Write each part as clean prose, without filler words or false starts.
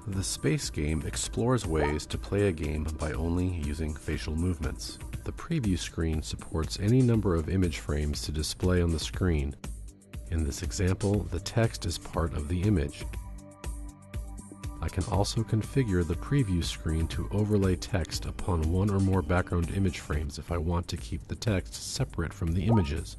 The space game explores ways to play a game by only using facial movements. The preview screen supports any number of image frames to display on the screen. In this example, the text is part of the image. I can also configure the preview screen to overlay text upon one or more background image frames if I want to keep the text separate from the images.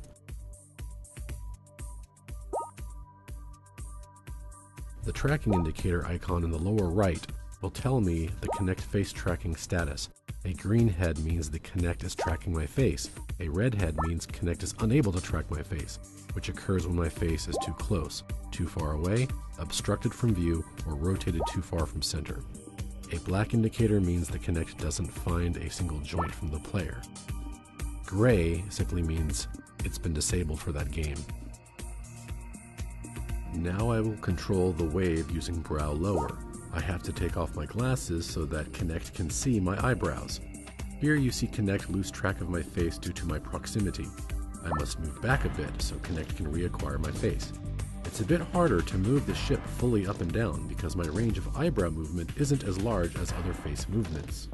The tracking indicator icon in the lower right will tell me the Kinect face tracking status. A green head means the Kinect is tracking my face. A red head means Kinect is unable to track my face, which occurs when my face is too close, too far away, obstructed from view, or rotated too far from center. A black indicator means the Kinect doesn't find a single joint from the player. Gray simply means it's been disabled for that game. Now I will control the wave using brow lower. I have to take off my glasses so that Kinect can see my eyebrows. Here you see Kinect lose track of my face due to my proximity. I must move back a bit so Kinect can reacquire my face. It's a bit harder to move the ship fully up and down because my range of eyebrow movement isn't as large as other face movements.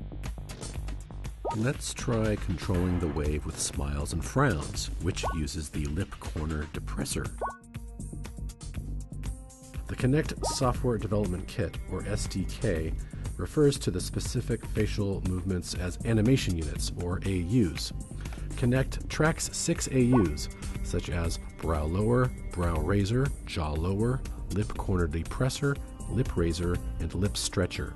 Let's try controlling the wave with smiles and frowns, which uses the lip corner depressor. The Kinect Software Development Kit, or SDK, refers to the specific facial movements as animation units, or AUs. Kinect tracks 6 AUs, such as brow lower, brow raiser, jaw lower, lip corner depressor, lip raiser, and lip stretcher.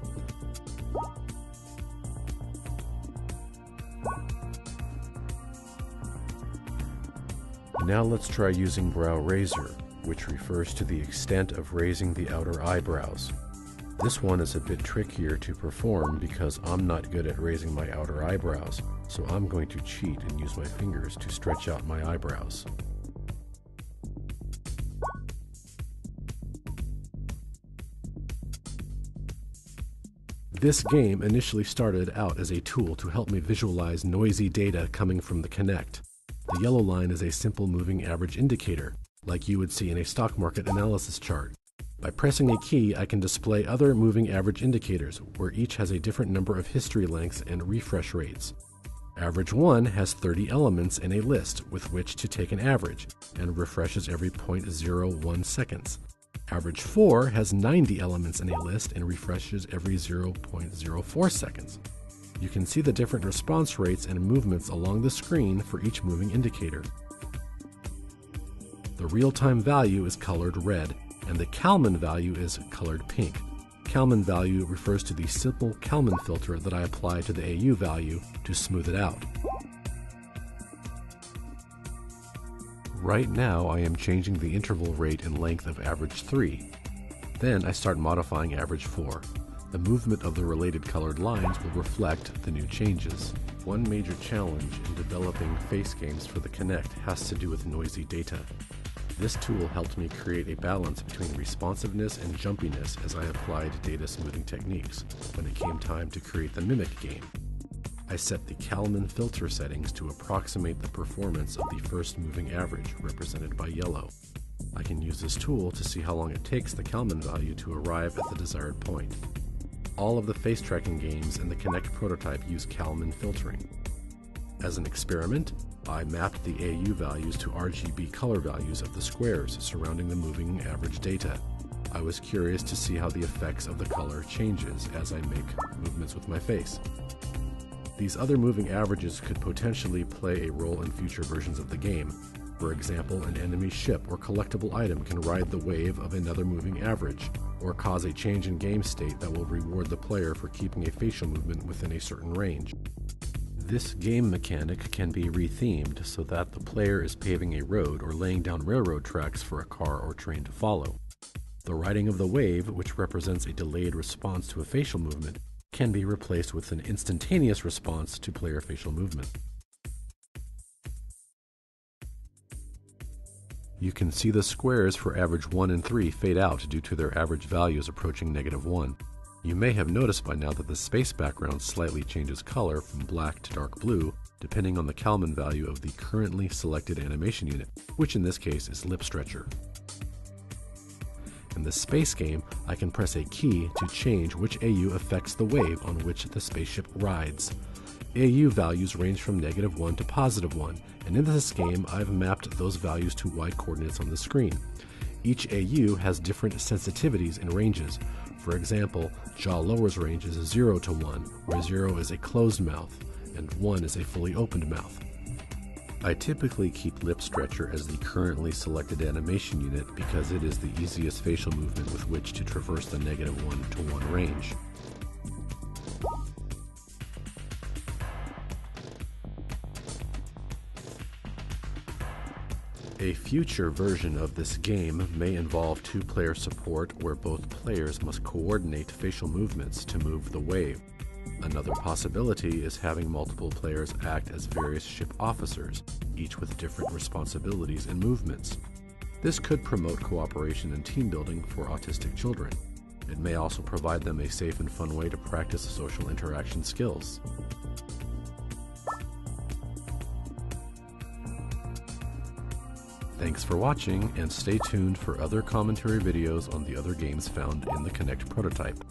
Now let's try using brow raiser, which refers to the extent of raising the outer eyebrows. This one is a bit trickier to perform because I'm not good at raising my outer eyebrows, so I'm going to cheat and use my fingers to stretch out my eyebrows. This game initially started out as a tool to help me visualize noisy data coming from the Kinect. The yellow line is a simple moving average indicator, like you would see in a stock market analysis chart. By pressing a key, I can display other moving average indicators, where each has a different number of history lengths and refresh rates. Average 1 has 30 elements in a list with which to take an average, and refreshes every 0.01 seconds. Average 4 has 90 elements in a list and refreshes every 0.04 seconds. You can see the different response rates and movements along the screen for each moving indicator. The real-time value is colored red, and the Kalman value is colored pink. Kalman value refers to the simple Kalman filter that I apply to the AU value to smooth it out. Right now I am changing the interval rate and length of average 3. Then I start modifying average 4. The movement of the related colored lines will reflect the new changes. One major challenge in developing face games for the Kinect has to do with noisy data. This tool helped me create a balance between responsiveness and jumpiness as I applied data smoothing techniques when it came time to create the Mimic game. I set the Kalman filter settings to approximate the performance of the first moving average, represented by yellow. I can use this tool to see how long it takes the Kalman value to arrive at the desired point. All of the face tracking games in the Kinect prototype use Kalman filtering. As an experiment, I mapped the AU values to RGB color values of the squares surrounding the moving average data. I was curious to see how the effects of the color changes as I make movements with my face. These other moving averages could potentially play a role in future versions of the game. For example, an enemy ship or collectible item can ride the wave of another moving average, or cause a change in game state that will reward the player for keeping a facial movement within a certain range. This game mechanic can be rethemed so that the player is paving a road or laying down railroad tracks for a car or train to follow. The riding of the wave, which represents a delayed response to a facial movement, can be replaced with an instantaneous response to player facial movement. You can see the squares for average 1 and 3 fade out due to their average values approaching -1. You may have noticed by now that the space background slightly changes color from black to dark blue, depending on the Kalman value of the currently selected animation unit, which in this case is Lip Stretcher. In the space game, I can press a key to change which AU affects the wave on which the spaceship rides. AU values range from -1 to +1, and in this game I've mapped those values to Y coordinates on the screen. Each AU has different sensitivities and ranges. For example, jaw lowers range is 0 to 1, where 0 is a closed mouth, and 1 is a fully opened mouth. I typically keep lip stretcher as the currently selected animation unit because it is the easiest facial movement with which to traverse the -1 to 1 range. A future version of this game may involve two-player support where both players must coordinate facial movements to move the wave. Another possibility is having multiple players act as various ship officers, each with different responsibilities and movements. This could promote cooperation and team building for autistic children. It may also provide them a safe and fun way to practice social interaction skills. Thanks for watching, and stay tuned for other commentary videos on the other games found in the Kinect prototype.